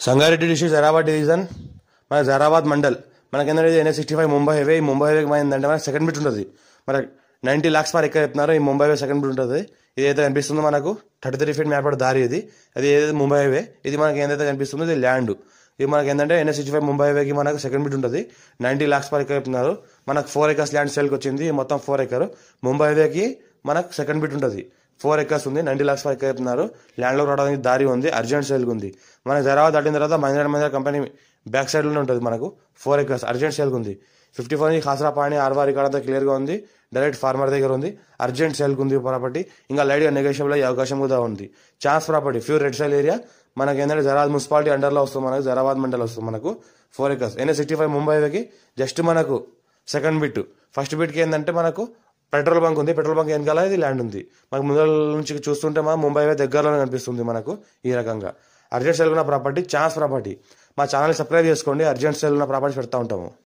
Sangareddy district Zaheerabad division మన జరాబాద్ మండల్ మనకేంటంటే NH65 Mumbai highway ఈ ముంబై హైవేకి ఏంటంటే మనకు సెకండ్ బిట్ ఉంటుంది. మన 90 lakhs పర్ ఎక్కడ చెప్తున్నారు. ఈ ముంబై హైవే సెకండ్ బిట్ ఉంటుంది. ఇది ఏదైతే కనిపిస్తుందో మనకు 33 feet మ్యాప్ దారి ఇది అది ఏదైతే ముంబై హైవే ఇది మనకి ఏదైతే కనిపిస్తుందో ఇది ల్యాండ్. ఇది మనకి ఏంటంటే NH65 ముంబై హైవేకి మనకు సెకండ్ బిట్ ఉంటుంది. 90 lakhs పర్ ఎక్కడ చెప్తున్నారు. మనకు 4 acres ల్యాండ్ సేల్కి వచ్చింది. మొత్తం 4 acres ముంబై హైవేకి మనకు సెకండ్ బిట్ ఉంటుంది. 4 acres ఉంది. 90 lakhs పర్ ఎక్కడ చెప్తున్నారు. ల్యాండ్లో రావడానికి దారి ఉంది. అర్జెంట్ సేల్కి ఉంది. మన జరాబాద్ దాటిన తర్వాత మహేంద్ర కంపెనీ బ్యాక్ సైడ్లోనే ఉంటుంది. మనకు 4 acres అర్జెంట్ సేల్కి ఉంది. 54 నుంచి ఖాసరా పాణి ఆర్వార్ ఇక్కడ అంతా క్లియర్గా ఉంది. డైరెక్ట్ ఫార్మర్ దగ్గర ఉంది. అర్జెంట్ సేల్కి ఉంది ప్రాపర్టీ. ఇంకా లైట్గా నెగోషియబుల్ అయ్యే అవకాశం కూడా ఉంది. Chance property pure red సైల్ area మనకి ఏంటంటే జరాబాద్ మున్సిపాలిటీ అండర్లో వస్తుంది. మనకు జరాబాద్ మండల్ వస్తుంది. మనకు 4 acres NH65 ముంబై హైవేకి జస్ట్ మనకు సెకండ్ బిట్. ఫస్ట్ బిట్కి ఏంటంటే మనకు పెట్రోల్ బంక్ ఉంది. పెట్రోల్ బంక్ వెనకాల ఇది ల్యాండ్ ఉంది. మనకు ముందర నుంచి చూస్తుంటే మనం ముంబై హైవే దగ్గరలోనే కనిపిస్తుంది. మనకు ఈ రకంగా అర్జెంట్ సేల్ ఉన్న ప్రాపర్టీ ఛాన్స్ ప్రాపర్టీ. మా ఛానల్ సబ్స్క్రైబ్ చేసుకోండి. అర్జెంట్ సేల్ ఉన్న ప్రాపర్టీ పెడతా ఉంటాము.